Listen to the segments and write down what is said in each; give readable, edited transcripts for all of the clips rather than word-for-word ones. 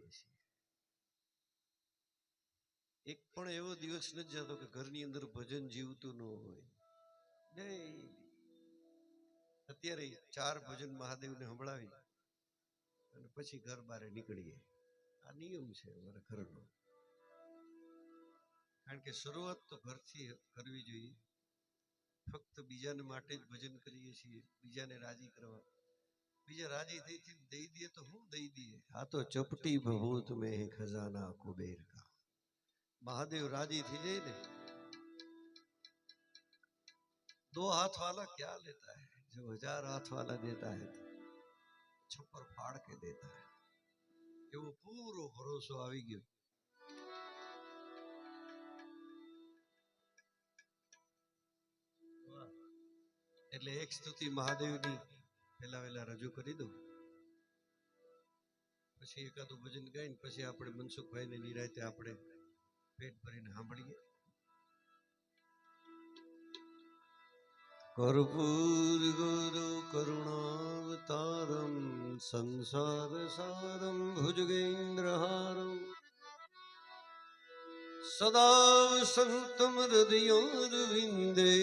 કરીએ છીએ। એક પણ એવો દિવસ નથી જતો કે ઘરની અંદર ભજન જીવતું ન હોય। અત્યારે 4 ભજન મહાદેવને સંભળાવી અને પછી ઘર બહાર નીકળીએ, આ નિયમ છે અમારા ઘરનો। કારણ કે શરૂઆત તો ઘરથી કરવી જોઈએ। ફક્ત બીજાને માટે જ ભજન કરીએ છીએ, બીજાને રાજી કરવા। બીજા રાજી થઈ દઈ દે તો હું દઈ દઈએ, આ તો ચપટી ભભૂત મેં ખજાના કુબેર કા। महादेव राजी थी जाए ने, 2 हाथ वाला क्या लेता है, जो 1000 हाथ वाला देता है तो छप्पर फाड़ के देता है। एवो पूरो भरोસો આવી ગયો। એટલે એક સ્તુતિ મહાદેવની પહેલા વહેલા રજૂ કરી દઉં, પછી એકાદું ભજન ગાઈને પછી આપણે મનસુખભાઈને નિરાંતે આપણે પેટ ભરીને સાંભળીએ। कर्पूर गुरु करुणावतारं संसार सारं भुजगेन्द्रहारं सदा संतं हृदयारविन्दे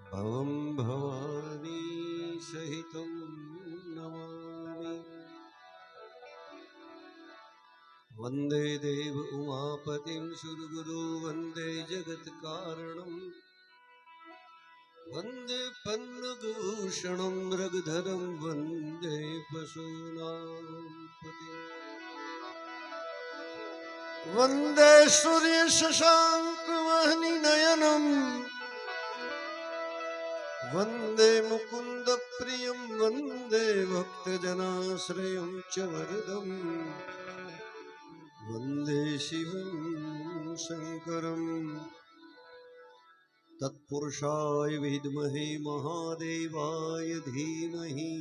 भवं भवानी सहितं नमामि। वन्दे देव उमापतिं सुरगुरु वन्दे जगत्कारणं वन्दे पन्नगभूषणं मृगधरं वन्दे पशूनां पतिं। वन्दे सूर्यशशाङ्कवह्निनयनं वन्दे मुकुन्दप्रियं वन्दे भक्तजनाश्रयं च वरदं वन्दे शिवं शङ्करम्। तत्पुरुषाय विद्महे महादेवाय धीमहि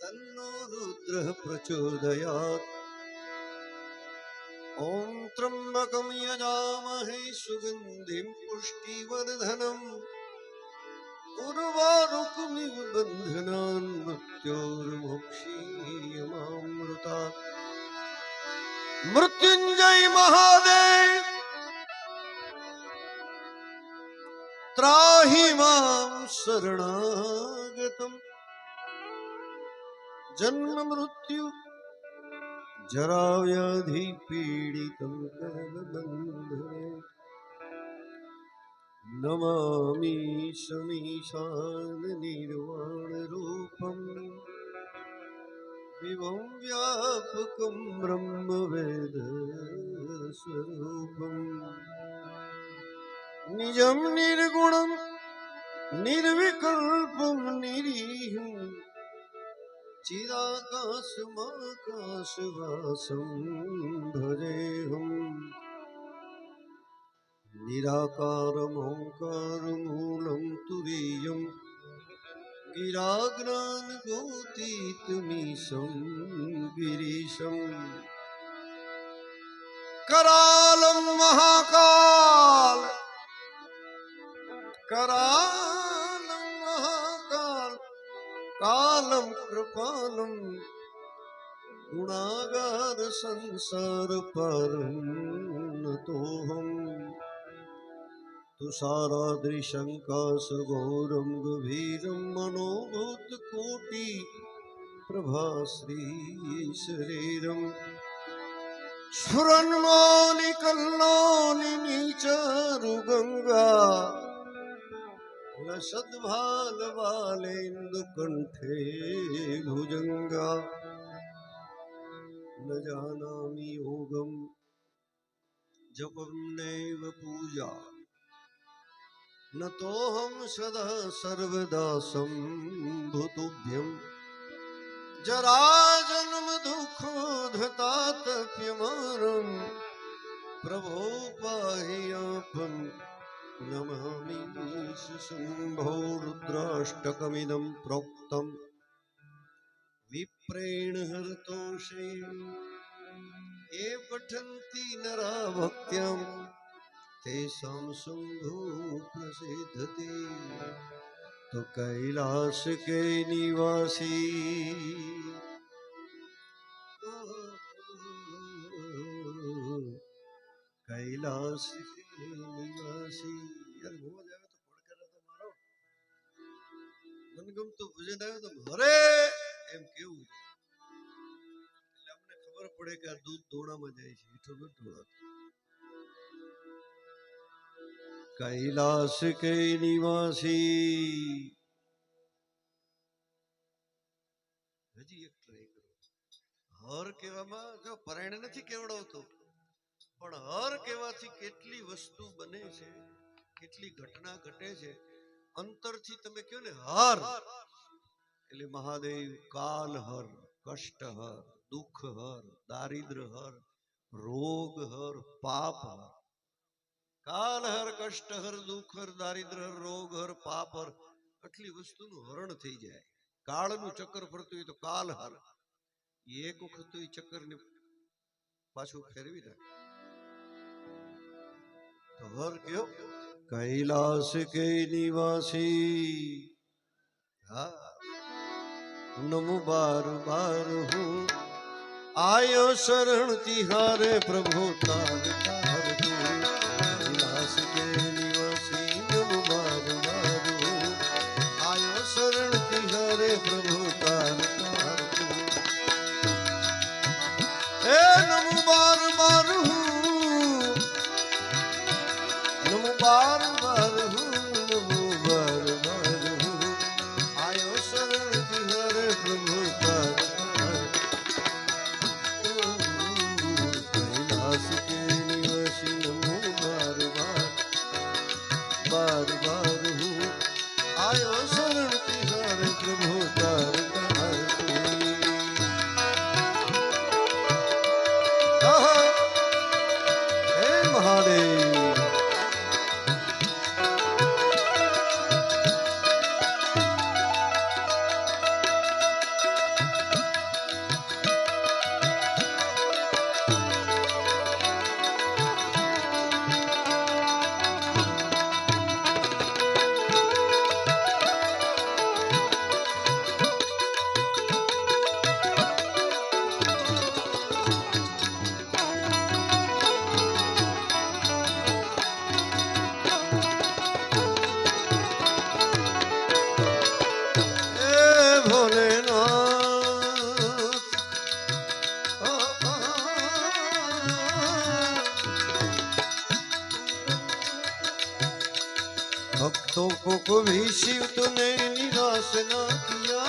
तन्नो रुद्रः प्रचोदयात्। ॐ त्र्यम्बकं यजामहे सुगन्धिं पुष्टिवर्धनम् उर्वारुकमिव बन्धनान् मृत्योर्मुक्षीयमामृतात्। मृत्युञ्जय महादेव त्राहि मां शरणागतम्। जन्म मृत्यु जरा व्याधि पीडितं कर्मबन्धने नमामि शमीशान निर्वाणरूपं विभुं व्यापकं ब्रह्मवेदस्वरूपम्। निजं निर्गुणं निर्विकल्पं निरीहं चिदाकाशमाकाशवासं भजेऽहम्। निराकारमोङ्कारमूलं तुरीयं गिराग्रान्गोतीतमीशं गिरीशं। करालं महाकाल करालं महाकाल कालं कृपालं गुणागार संसार परं नतोऽहम्। तुषाराद्रिशङ्काशगौरं गभीरं मनोभूतकोटि प्रभाश्रीशरीरम् स्फुरन्मौलिकल्लोलिनीचारुगङ्गा लसद्भालबालेन्दुकण्ठे भुजङ्गा। न जानामि योगं जपं नैव पूजा न तोऽहं सदा सर्वदा सम्भुतुभ्यं। जराजन्म दुःखोधतातप्यमानं प्रभो पाहि यापं नमामि शम्भो। रुद्राष्टकमिदं प्रोक्तं विप्रेण हरतोषे ये पठन्ति नरा भक्त्यां तेषां शम्भो प्रसिद्धते। तो कैलाश के निवासी કૈલાસ કે નિવાસી. યાર મોજ આવે તો પડકારા તો મારો, મનગમતું ભજન આવે તો હરે એમ કેવું છે. એટલે અમને ખબર પડે કે આ દૂધ દોડામાં જાય છે, મીઠું નથી ઢોળાતું. કૈલાસ કે નિવાસી. હજી એક ટ્રાય કરો. હર કહેવામાં જો પરાયણ નથી કેવડાવતો, પણ હર કહેવાથી કેટલી વસ્તુ બને છે, કેટલી ઘટના ઘટે છે. અંતરથી તમે કહો ને હર એટલે મહાદેવ કાલ હર, કષ્ટ હર, દુઃખ હર, દારિદ્ર હર, રોગ હર, પાપ હર. કાલ હર, કષ્ટ હર, દુઃખ હર, દારિદ્ર હર, રોગ હર, પાપ હર. આટલી વસ્તુનું હરણ થઈ જાય. કાળનું ચક્કર ફરતું હોય તો કાલ હર, એક વખત તો એ ચક્કરને પાછું ફેરવી નાખે. તો હર કયો કૈલાસ કે નિવાસી. હા, નમો બાર બાર હું આયો શરણ તિહારે પ્રભુ તાર તાર તું. કૈલાસ કે નિવાસી નમો બાર બાર હું આયો શરણ તિહારે પ્રભુ તાર તાર તું. હે નમો બાર બાર હું, નમો બાર બાર હું, નમો બાર બાર હું આયો શરણ તિહારે પ્રભુ તાર તાર. કૈલાસ કે નિવાસી નમો બાર બાર બાર બાર હું આયો શરણ તિહારે પ્રભુ તાર તાર તું. હે મહાદેવ. भक्तों को कभी शिव तूने निराश न किया,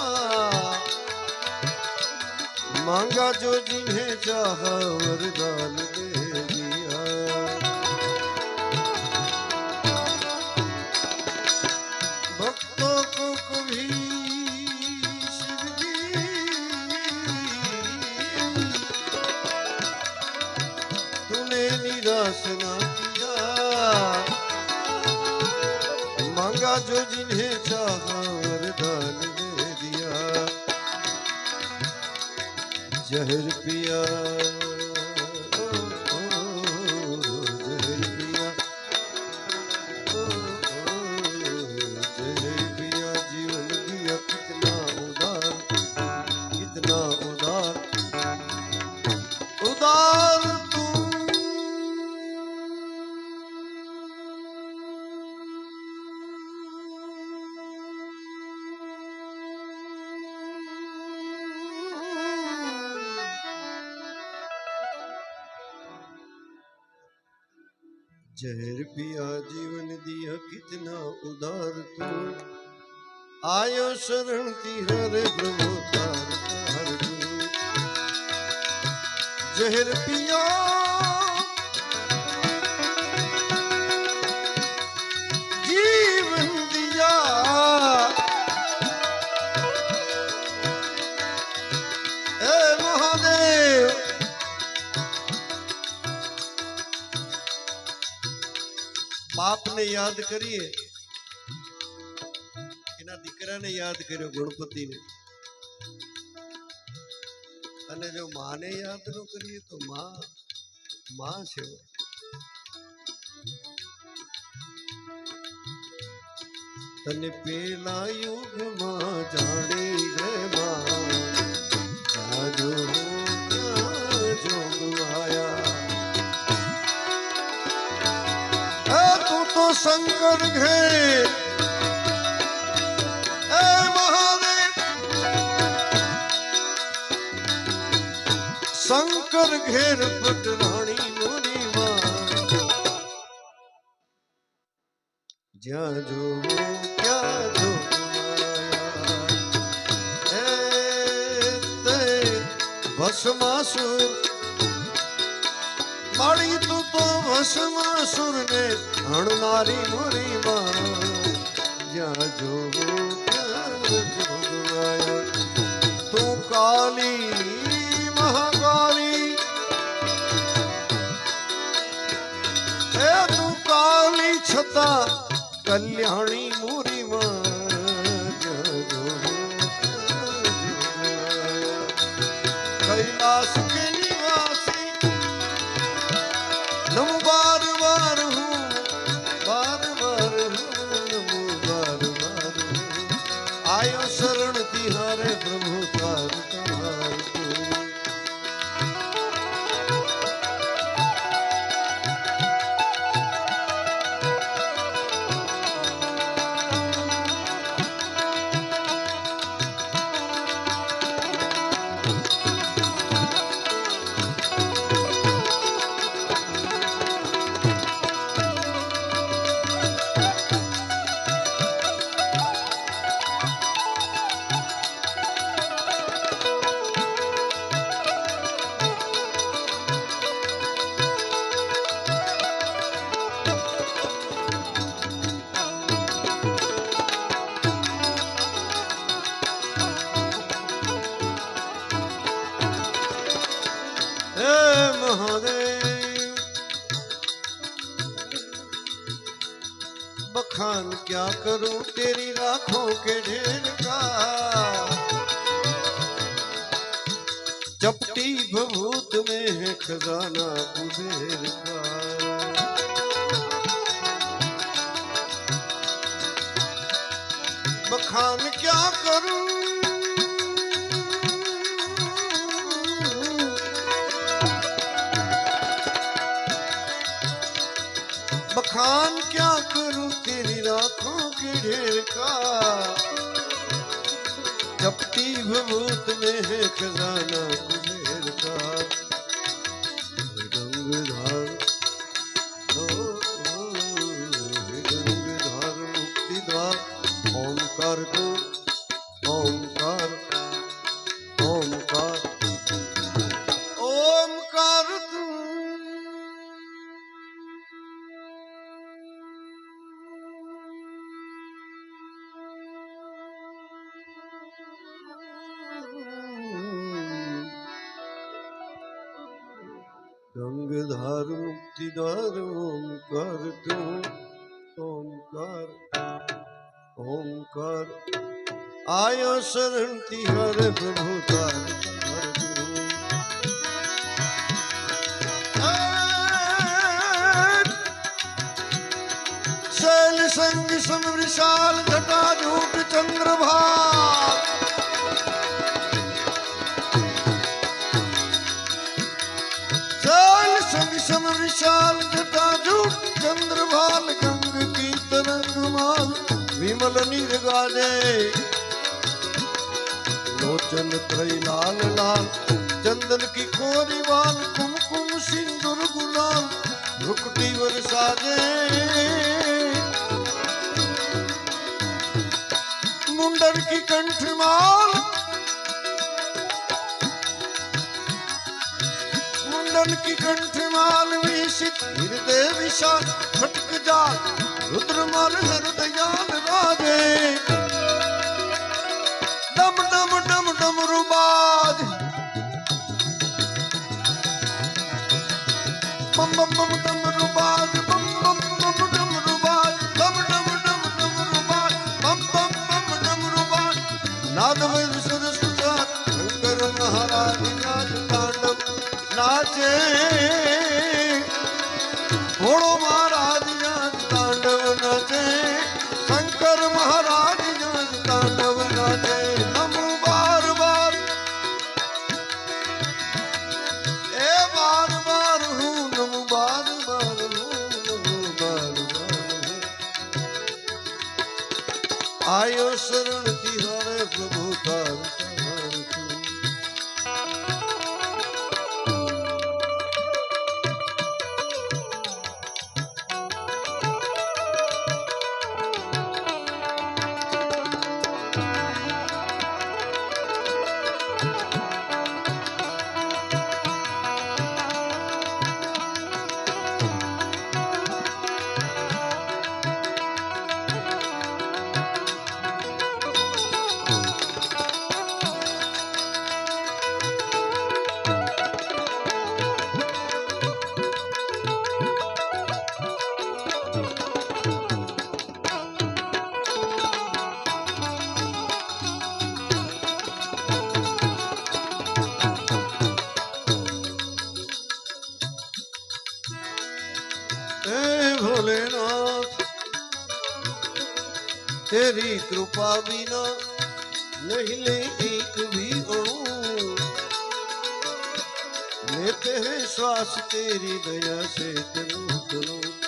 मांगा जो जिन्हें चाहा वरदान दे दिया. भक्तों को कभी शिव जी तूने निराश न किया, मांगा जो जिन्हें चाहा वरदान दे दिया. जहर पिया जहर पिया, जहर पिया जीवन दिया कितना उदार, कितना उदार उदार तू. जहर पिया जीवन दिया कितना उदार तू. आयो शरण तिहारे प्रभु तार तार तू. जहर पिया जीवन दिया ए महादेव. બાપને યાદ કરીએ, એના દીકરાને યાદ કર્યો ગણપતિને, અને જો માને યાદ ન કરીએ તો માં છે. તને પેલા યુગમાં જાણી રે માં, જાજો જોગ આયા. शंकर घेर ए महादेव शंकर घेर पटराणी मोरी मां ज्या जो क्या जो भस्मासुर माड़ी तू तो भस्मासुर ने हणनारी मोरी मां ज्या जो आया तू काली महाकाली ए तू काली छता कल्याणी मोरी मां कैलाश के निवासी नमो बार बार हूँ बार बार हूँ नमो बार बार हूँ आयो शरण तिहारे प्रभु तार तार बखान क्या करूं तेरी राखों के ढेर का चपटी भभूत में है खजाना कुबेर का बखान क्या करूं बखान क्या करूं तेरी राखों के ढेर का चपटी भभूत में है खजाना कुबेर का गंगधार गंगधार मुक्ति द्वार ओंकार को ओंकार ओंकार ओंकार गंगधार मुक्ति द्वार ओंकार तू ओंकार ओंकार आयो शरण तिहारे प्रभु तार शैल संग सम विशाल जटा झूठ चंद्रभाग सम विशाल जटाजू चंद्रभाल गंग की तरंगमाल विमल निर्गाले लोचन त्रय लाल लाल चंदन की कोरी वाल कुमकुम सिंदूर गुलाल रुकटी वरसाजे मुंडन की कंठमाल की कंठमाल विशित हृदय विशाल फटक जाल रुद्रमाल हृदयाल राजे डम डम डम डम रुबाज बम बम बम डम रुबाज बम बम बम डम रुबाज डम डम डम डम रुबाज बम बम बम डम रुबाज नाद में सरस जात शंकर महाराज नाच तांडव नाचे घोड़ो महाराज नाच तांडव नाचे शंकर महाराज नाच तांडव नाचे नमो बार बार ए बार बार हूँ नमो बार बार हूँ नमो बार बार भोलेनाथ तेरी कृपा बिना नहीं ले एक भी अणु लेते हैं श्वास तेरी दया से तनु तनु